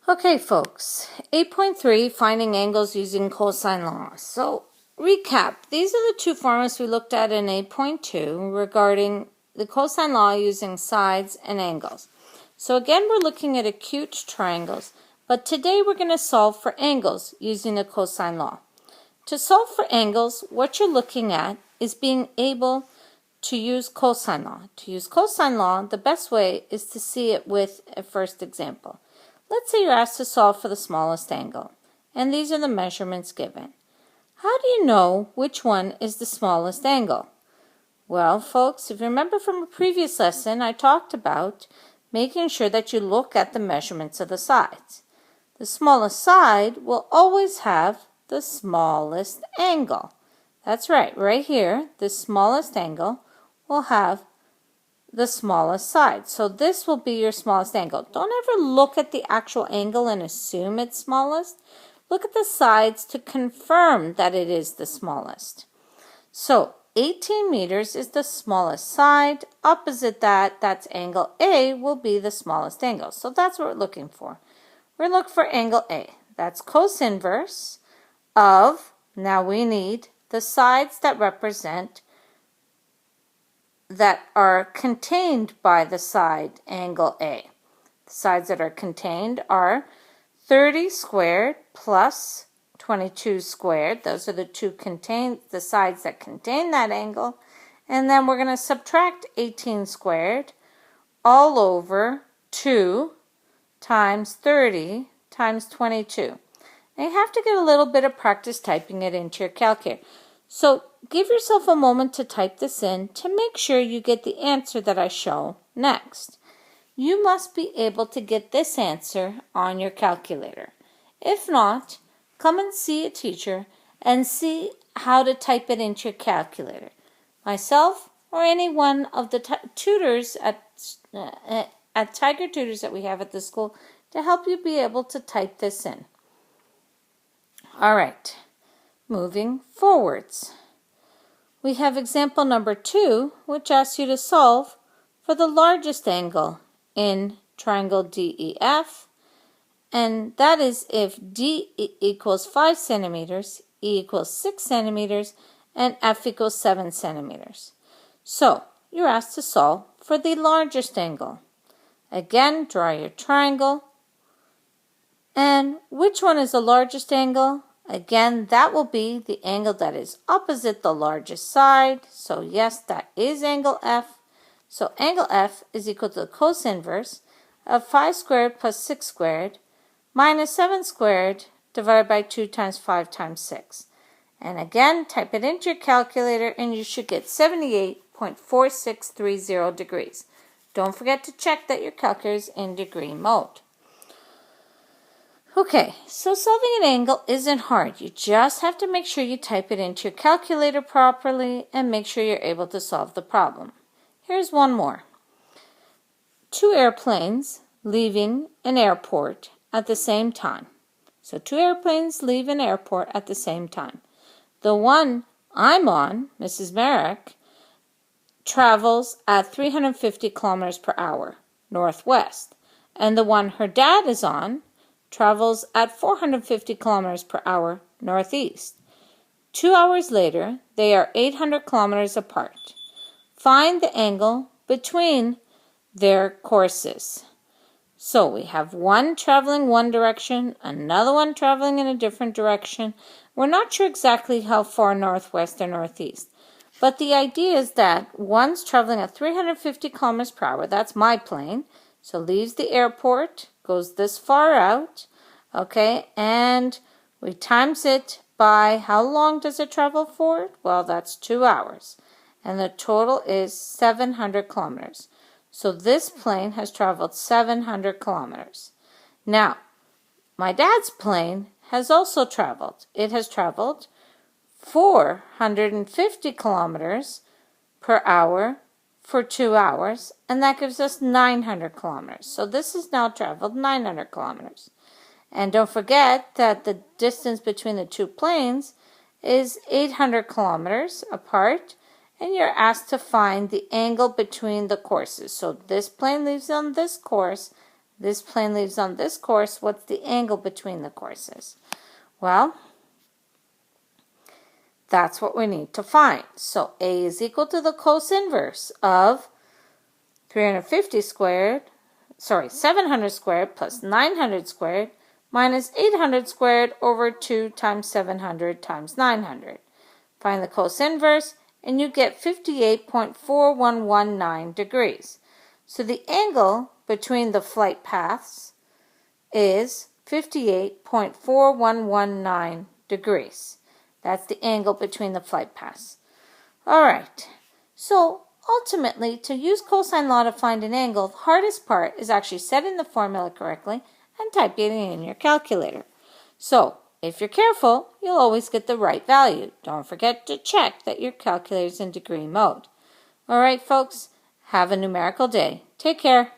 Okay, folks, 8.3, finding angles using cosine law. So, recap. These are the two formulas we looked at in 8.2 regarding the cosine law using sides and angles. So again, we're looking at acute triangles, but today we're going to solve for angles using the cosine law. To solve for angles, what you're looking at is being able to use cosine law. To use cosine law, the best way is to see it with a first example. Let's say you're asked to solve for the smallest angle, and these are the measurements given. How do you know which one is the smallest angle? Well, folks, if you remember from a previous lesson, I talked about making sure that you look at the measurements of the sides. The smallest side will always have the smallest angle. That's right here, the smallest angle will have the smallest side. So this will be your smallest angle. Don't ever look at the actual angle and assume it's smallest. Look at the sides to confirm that it is the smallest. So 18 meters is the smallest side. Opposite that, that's angle A, will be the smallest angle. So that's what we're looking for. We're looking for angle A. That's cosinverse of, now we need the sides that represent that are contained by the side angle A. The sides that are contained are 30 squared plus 22 squared. Those are the sides that contain that angle. And then we're going to subtract 18 squared all over 2 times 30 times 22. Now you have to get a little bit of practice typing it into your calculator. So give yourself a moment to type this in to make sure you get the answer that I show next. You must be able to get this answer on your calculator. If not, come and see a teacher and see how to type it into your calculator. Myself or any one of the tutors at Tiger Tutors that we have at the school to help you be able to type this in. All right. Moving forwards, we have example number 2, which asks you to solve for the largest angle in triangle DEF, and that is if D equals 5 centimeters, E equals 6 centimeters, and F equals 7 centimeters. So, you're asked to solve for the largest angle. Again, draw your triangle. And which one is the largest angle? Again, that will be the angle that is opposite the largest side. So yes, that is angle F. So angle F is equal to the cosinverse of 5 squared plus 6 squared minus 7 squared divided by 2 times 5 times 6. And again, type it into your calculator and you should get 78.4630 degrees. Don't forget to check that your calculator is in degree mode. Okay, so solving an angle isn't hard. You just have to make sure you type it into your calculator properly and make sure you're able to solve the problem. Here's one more. 2 airplanes leaving an airport at the same time. So 2 airplanes leave an airport at the same time. The one I'm on, Mrs. Merrick, travels at 350 kilometers per hour northwest. And the one her dad is on travels at 450 kilometers per hour northeast. 2 hours later, they are 800 kilometers apart. Find the angle between their courses. So we have one traveling one direction, another one traveling in a different direction. We're not sure exactly how far northwest or northeast, but the idea is that one's traveling at 350 kilometers per hour. That's my plane. So leaves the airport, goes this far out, okay, and we times it by how long does it travel for? Well, that's 2 hours, and the total is 700 kilometers. So this plane has traveled 700 kilometers. Now, my dad's plane has also traveled. It has traveled 450 kilometers per hour for 2 hours, and that gives us 900 kilometers. So this has now traveled 900 kilometers. And don't forget that the distance between the two planes is 800 kilometers apart, and you're asked to find the angle between the courses. So this plane leaves on this course, This plane leaves on this course. What's the angle between the courses? Well, that's what we need to find. So A is equal to the cosinverse of 700 squared plus 900 squared minus 800 squared over 2 times 700 times 900. Find the cosinverse, and you get 58.4119 degrees. So the angle between the flight paths is 58.4119 degrees. That's the angle between the flight paths. All right, so ultimately, to use cosine law to find an angle, the hardest part is actually setting the formula correctly and typing it in your calculator. So, if you're careful, you'll always get the right value. Don't forget to check that your calculator's in degree mode. All right, folks, have a numerical day. Take care.